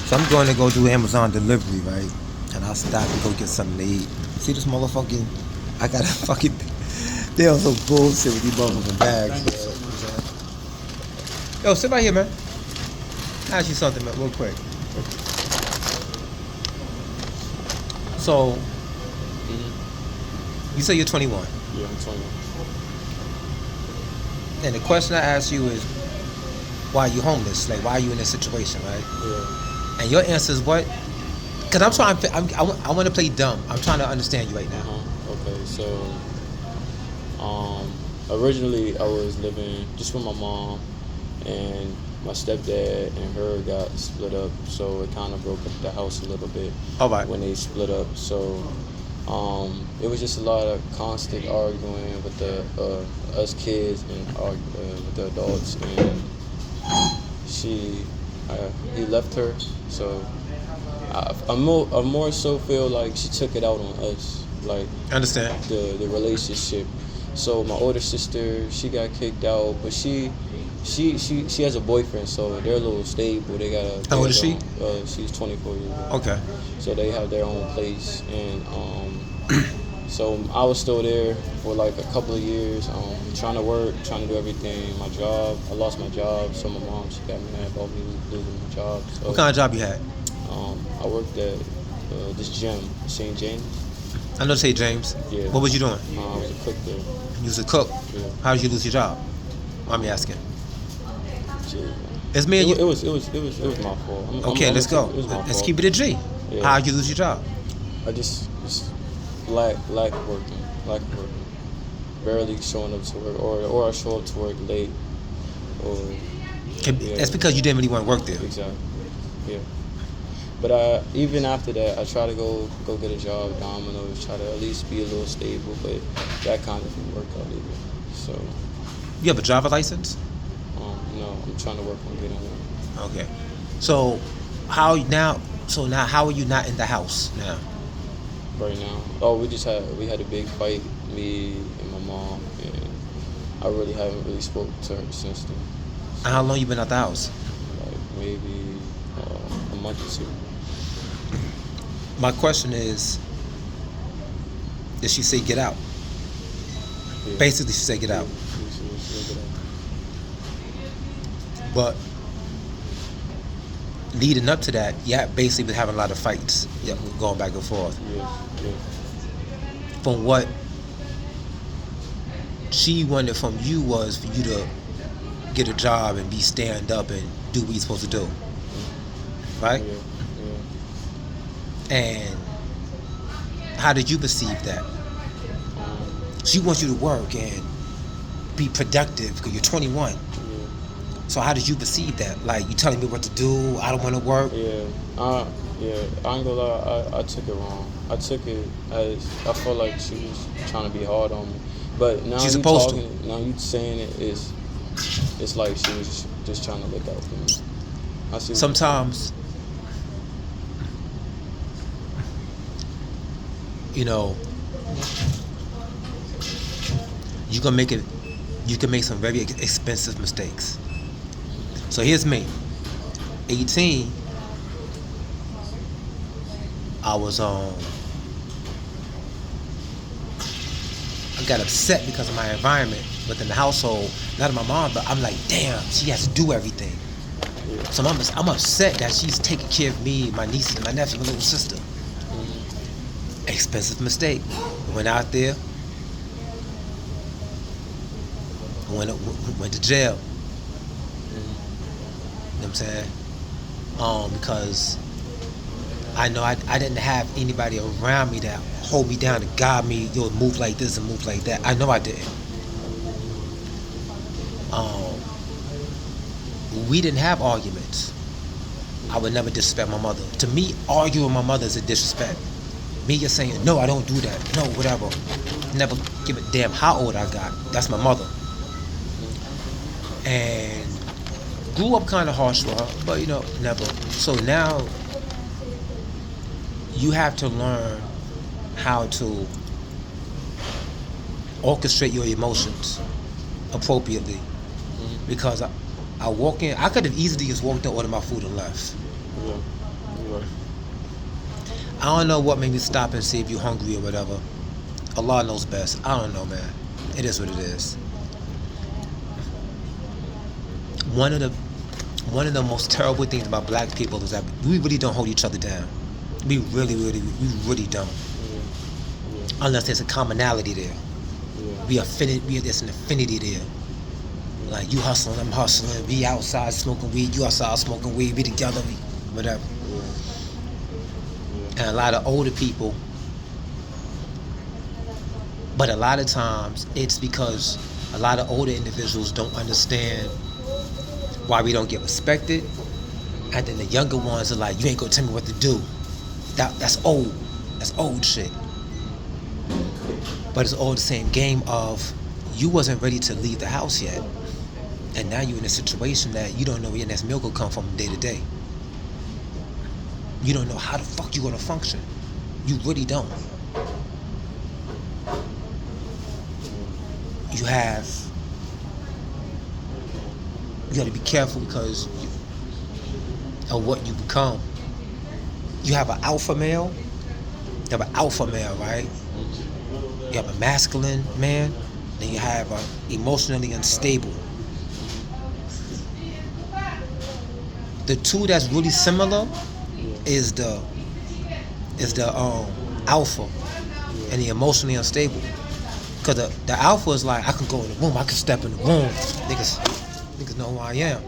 So I'm going to go do Amazon delivery, right? And I'll stop and go get something to eat. See this motherfucking, I got a fucking, they on some bullshit with these motherfucking bags. Thank you so much. Yo, sit right here, man. I'll ask you something, man, real quick. So, you say you're 21. Yeah, I'm 21. And the question I ask you is, why are you homeless? Like, why are you in this situation, right? Yeah. And your answer is what? Because I'm trying, I want to play dumb. I'm trying to understand you right now. Okay, so originally I was living just with my mom, and my stepdad and her got split up, so it kind of broke up the house a little bit. All right. When they split up, so it was just a lot of constant arguing with the us kids and with the adults, and he left her, so I more so feel like she took it out on us, like Understand? the relationship. So my older sister, she got kicked out, but she has a boyfriend, so they're a little stable. They got a. How old is she? She's 24 years old. Okay. So they have their own place, and so I was still there for like a couple of years, trying to work, trying to do everything. My job, I lost my job, so my mom, she got mad about me losing my job. So, What kind of job you had? I worked at this gym, St. James. I know St. James. Yeah. What was you doing? I was a cook there. You was a cook. Yeah. How did you lose your job? I'm asking. Shit. It's me and you. It was my fault. Okay, let's go. It was my Let's fault. keep it a G. Yeah. How did you lose your job? I just lack of working. Barely showing up to work, or I show up to work late, or yeah. That's because you didn't really want to work there. Exactly. Yeah. But even after that, I try to go get a job at Domino's, try to at least be a little stable, but that kind of didn't work out either. So. You have a driver's license? No, I'm trying to work on getting one. Okay. So how now? So now, how are you not in the house now? Right now, oh, we had a big fight, me and my mom, and I really haven't spoke to her since then. And how long you been out the house? Like maybe a month or two. My question is, did she say get out? Yeah. Basically, she said get out. She get out. But leading up to that, yeah, basically been having a lot of fights, yeah, going back and forth. Yeah. From what she wanted from you was for you to get a job and be stand up and do what you're supposed to do, right? Yeah. And how did you perceive that? She wants you to work and be productive because you're 21. Yeah. So how did you perceive that? Like, you telling me what to do, I don't want to work? Yeah. I ain't gonna lie, I took it wrong. I took it as, I felt like she was trying to be hard on me. But now She's you supposed talking, now you saying it's like she was just trying to look out for me. I see. Sometimes, you know, you can make some very expensive mistakes. So here's me, 18. I got upset because of my environment within the household, not of my mom, but I'm like, damn, she has to do everything. So I'm upset that she's taking care of me, my nieces, and my nephew, my little sister. Expensive mistake. Went out there, went to jail. You know what I'm saying? Because I know I didn't have anybody around me that hold me down and guide me, yo, move like this and move like that. I know I didn't. We didn't have arguments. I would never disrespect my mother. To me, arguing with my mother is a disrespect. Me just saying, no, I don't do that. No, whatever. Never give a damn how old I got. That's my mother. And grew up kind of harsh with her, but never. So now you have to learn how to orchestrate your emotions appropriately. Because I walk in, I could have easily just walked in, ordered my food and left. Yeah. I don't know what made me stop and see if you're hungry or whatever. Allah knows best. I don't know, man. It is what it is. One of the most terrible things about black people is that we really don't hold each other down. We really don't. Unless there's a commonality there. There's an affinity there. Like you hustling, I'm hustling. We outside smoking weed, you outside smoking weed. We together, whatever. And a lot of older people. But a lot of times it's because a lot of older individuals don't understand why we don't get respected, and then the younger ones are like, you ain't gonna tell me what to do. That's old. That's old shit. But it's all the same game of you wasn't ready to leave the house yet, and now you're in a situation that you don't know where your next meal will come from day to day. You don't know how the fuck you gonna function. You really don't. You gotta be careful because of what you become. You have an alpha male, right? You have a masculine man, then you have an emotionally unstable. The two that's really similar is the alpha and the emotionally unstable. Cause the alpha is like, I can go in the room, I can step in the room, niggas know who I am.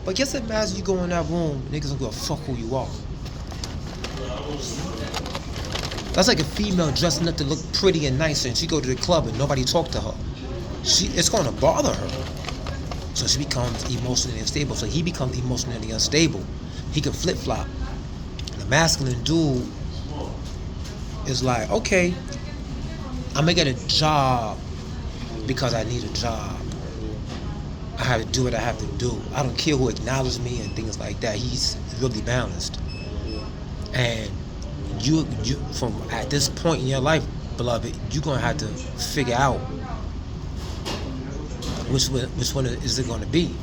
But just imagine you go in that room, niggas don't give a fuck who you are. That's like a female dressing up to look pretty and nice, and she go to the club and nobody talk to her. It's gonna bother her. So she becomes emotionally unstable. So he becomes emotionally unstable. He can flip flop. The masculine dude is like, okay, I'm gonna get a job because I need a job. I have to do what I have to do. I don't care who acknowledges me and things like that. He's really balanced. And you from at this point in your life, beloved, you're gonna have to figure out which one is it gonna be.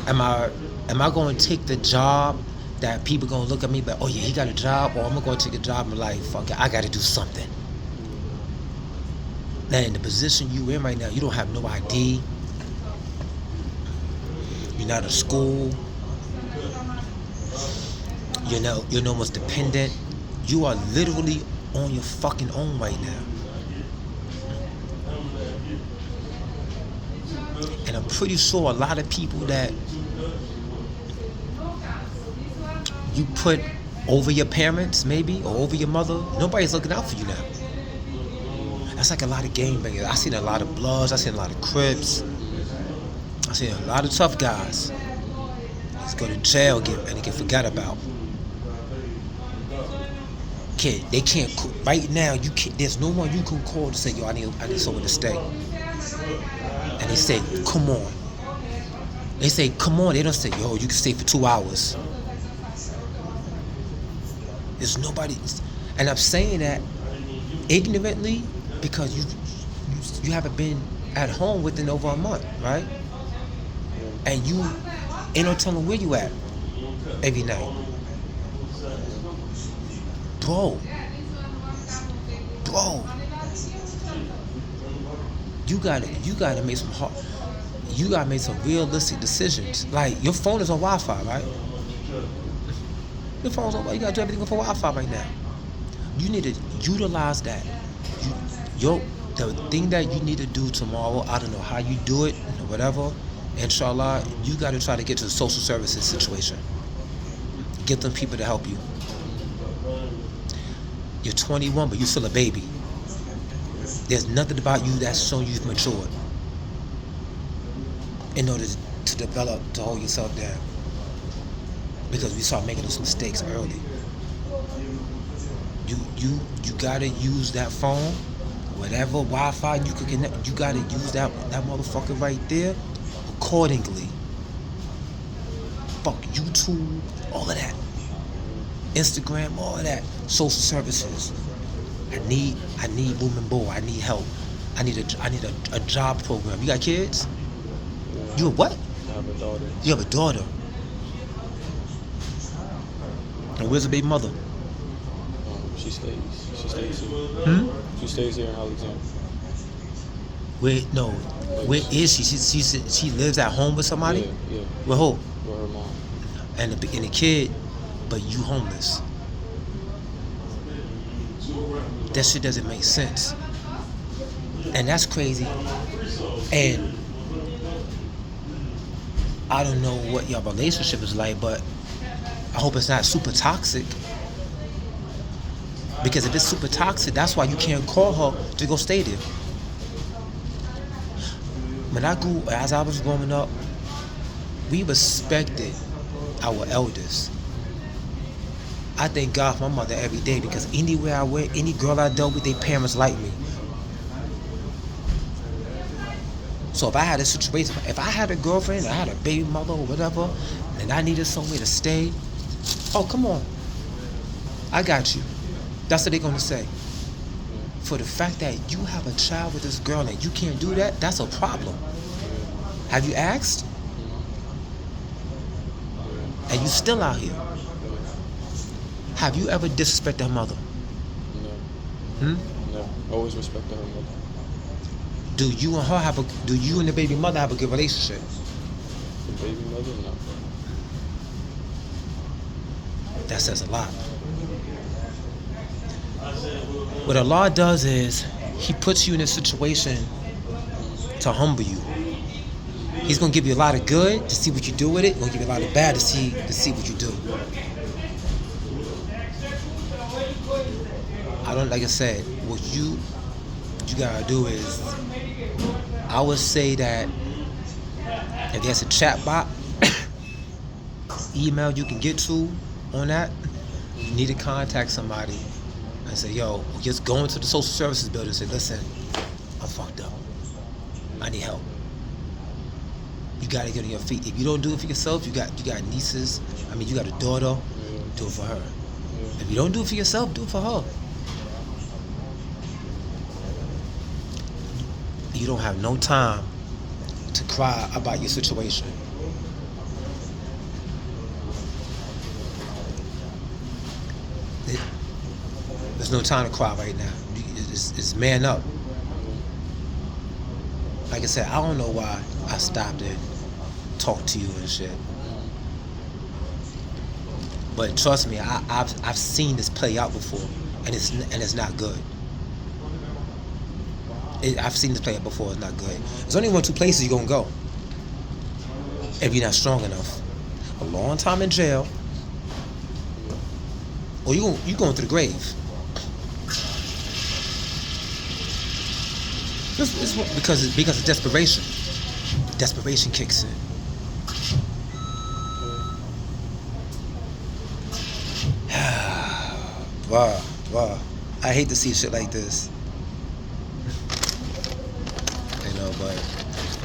Am I going to take the job that people gonna look at me like, oh yeah, he got a job, or I'm gonna take a job and like, fuck it, I gotta do something. Now in the position you in right now, you don't have no ID. You're not at school. You're no more dependent. You are literally on your fucking own right now. And I'm pretty sure a lot of people that you put over your parents, maybe, or over your mother, nobody's looking out for you now. That's like a lot of gangbangers. I seen a lot of Bloods. I seen a lot of Crips. I seen a lot of tough guys. Just go to jail and they get forgot about. They can't. Right now, you can't. There's no one you can call to say, yo, I need someone to stay. And they say, come on. They say, come on. They don't say, yo, you can stay for 2 hours. There's nobody. And I'm saying that ignorantly because you haven't been at home within over a month, right? And you ain't no telling where you at every night. Bro. You gotta make some realistic decisions. Like your phone is on Wi-Fi, right? Your phone's on. You gotta do everything for Wi-Fi right now. You need to utilize that. The thing that you need to do tomorrow, I don't know how you do it or whatever. Inshallah, you gotta try to get to the social services situation. Get them people to help you. You're 21, but you're still a baby. There's nothing about you that's showing you've matured in order to develop, to hold yourself down. Because we start making those mistakes early. You gotta use that phone, whatever Wi-Fi you could connect. You gotta use that motherfucker right there accordingly. Fuck YouTube, all of that. Instagram, all of that. Social services. I need boom and boom. I need help. I need a job program. You got kids? You a what? I have a daughter. You have a daughter. And where's the baby mother? She stays. She stays here. Hmm? She stays here in Alexandria. Where? No. Where is she? She lives at home with somebody. Yeah, yeah. With who? With her mom. And the kid, but you homeless. That shit doesn't make sense. And that's crazy. And I don't know what your relationship is like, but I hope it's not super toxic. Because if it's super toxic, that's why you can't call her to go stay there. As I was growing up, we respected our elders. I thank God for my mother every day because anywhere I went, any girl I dealt with, their parents liked me. So if I had a situation, if I had a girlfriend, I had a baby mother or whatever, and I needed somewhere to stay, oh, come on. I got you. That's what they're going to say. For the fact that you have a child with this girl and you can't do that, that's a problem. Have you asked? And you still out here. Have you ever disrespected her mother? No. No. Always respected her mother. Do you and the baby mother have a good relationship? The baby mother, no. That says a lot. What Allah does is He puts you in a situation to humble you. He's gonna give you a lot of good to see what you do with it. He's gonna give you a lot of bad to see what you do. Like I said, what you gotta do is, I would say that if there's a chat bot, email you can get to on that, you need to contact somebody and say, yo, just go into the social services building and say, listen, I'm fucked up. I need help. You gotta get on your feet. If you don't do it for yourself, you got nieces. You got a daughter, do it for her. If you don't do it for yourself, do it for her. You don't have no time to cry about your situation. There's no time to cry right now. It's man up. Like I said, I don't know why I stopped and talked to you and shit. But trust me, I've seen this play out before, and it's not good. I've seen this play out before. It's not good. There's only 2 places you're gonna go if you're not strong enough: a long time in jail, or you going to the grave. It's because of desperation. Desperation kicks in. Wow. I hate to see shit like this. But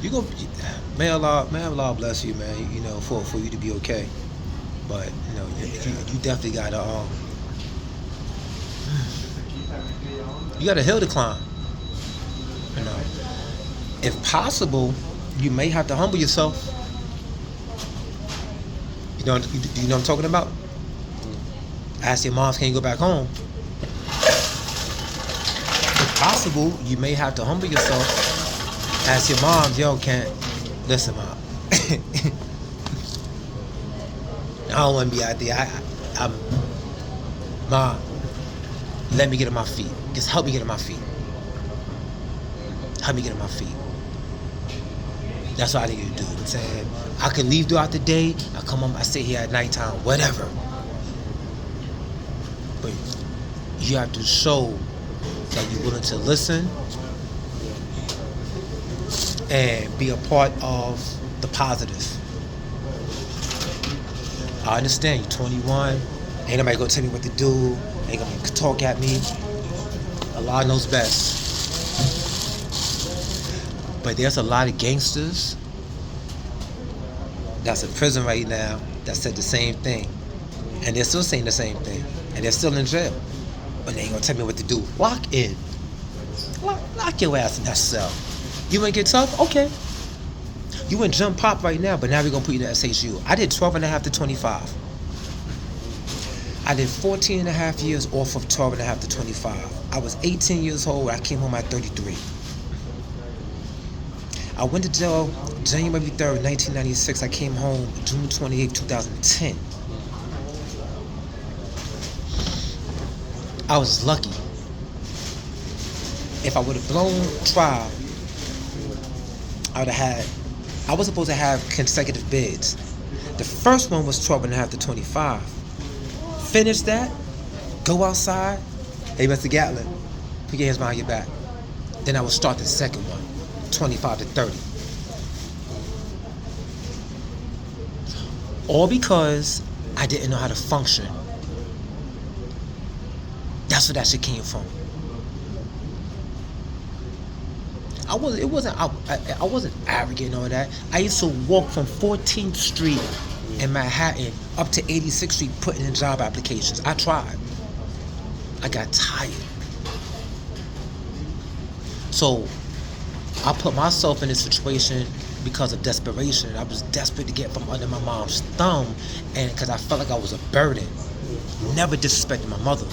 you go. May Allah bless you, man. For you to be okay. But you definitely gotta you gotta hill to climb. If possible, you may have to humble yourself. You know what I'm talking about? Ask your moms, can you go back home? If possible, you may have to humble yourself. Ask your mom, yo, listen, Mom. I don't want to be out there. Mom, let me get on my feet. Just help me get on my feet. Help me get on my feet. That's what I need you to do. I'm saying, I can leave throughout the day. I come home, I stay here at nighttime, whatever. But you have to show that you're willing to listen and be a part of the positive. I understand you're 21. Ain't nobody gonna tell me what to do. Ain't gonna talk at me. Allah knows best. But there's a lot of gangsters that's in prison right now that said the same thing. And they're still saying the same thing. And they're still in jail. But they ain't gonna tell me what to do. Lock in. Lock your ass in that cell. You wanna get tough? Okay. You in jump pop right now, but now we're gonna put you in the SHU. I did 12 and a half to 25. I did 14 and a half years off of 12 and a half to 25. I was 18 years old. I came home at 33. I went to jail January 3rd, 1996. I came home June 28th, 2010. I was lucky. If I would have blown trial, I was supposed to have consecutive bids. The first one was 12 and a half to 25. Finish that, go outside. Hey, Mr. Gatlin, put your hands behind your back. Then I would start the second one, 25 to 30. All because I didn't know how to function. That's where that shit came from. I wasn't arrogant or that. I used to walk from 14th Street in Manhattan up to 86th Street putting in job applications. I tried. I got tired. So I put myself in this situation because of desperation. I was desperate to get from under my mom's thumb, and because I felt like I was a burden. Never disrespected my mother.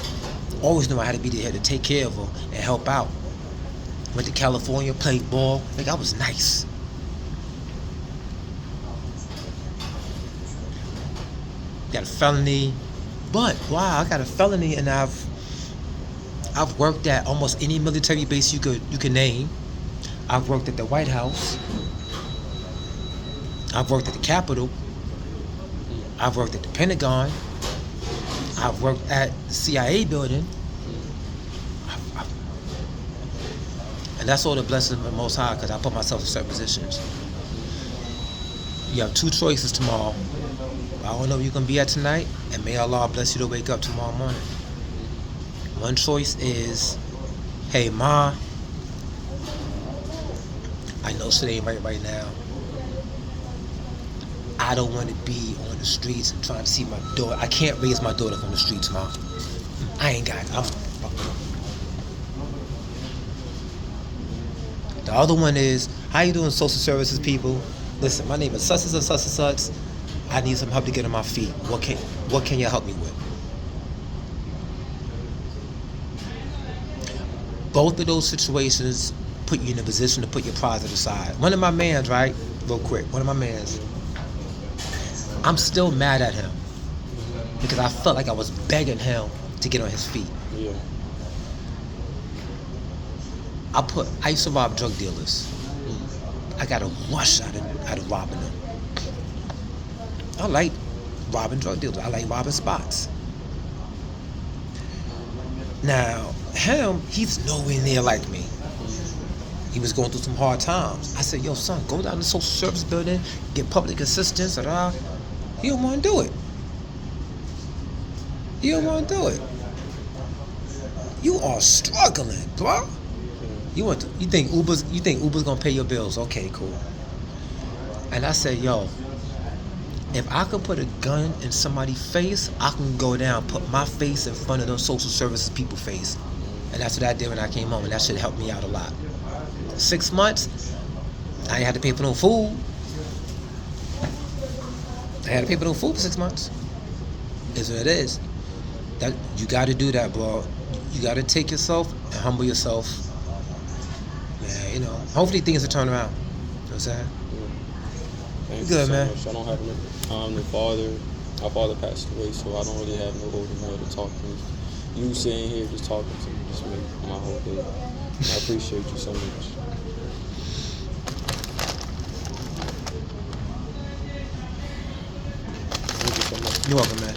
Always knew I had to be there to take care of her and help out. Went to California, played ball. Like, I was nice. Got a felony, but wow, I got a felony, and I've worked at almost any military base you can name. I've worked at the White House. I've worked at the Capitol. I've worked at the Pentagon. I've worked at the CIA building. And that's all the blessings of the Most High, because I put myself in certain positions. You have two choices tomorrow. I don't know where you're going to be at tonight, and may Allah bless you to wake up tomorrow morning. One choice is, hey, Ma, I know shit ain't right now. I don't want to be on the streets and trying to see my daughter. I can't raise my daughter from the streets, Ma. I ain't got it. The other one is, how you doing, social services people? Listen, my name is such and such and such. I need some help to get on my feet. What can you help me with? Both of those situations put you in a position to put your pride to the side. One of my mans, right? Real quick. One of my mans. I'm still mad at him because I felt like I was begging him to get on his feet. Yeah. I used to rob drug dealers. I got a rush out of robbing them. I like robbing drug dealers. I like robbing spots. Now, him, he's nowhere near like me. He was going through some hard times. I said, yo, son, go down to the social service building, get public assistance, He don't want to do it. He don't want to do it. You are struggling, bro. You think Uber's gonna pay your bills? Okay, cool. And I said, yo, if I could put a gun in somebody's face, I can go down, put my face in front of those social services people's face. And that's what I did when I came home, and that shit helped me out a lot. 6 months, I ain't had to pay for no food. I had to pay for no food for 6 months. Is what it is. That you got to do that, bro. You got to take yourself and humble yourself. Man, hopefully things will turn around. You know what I'm saying? Thank you good, so man. much. I don't have no father. My father passed away, so I don't really have no older male to talk to me. You sitting here just talking to me just make my whole day. I appreciate you so much. Thank you so much. You're welcome, man.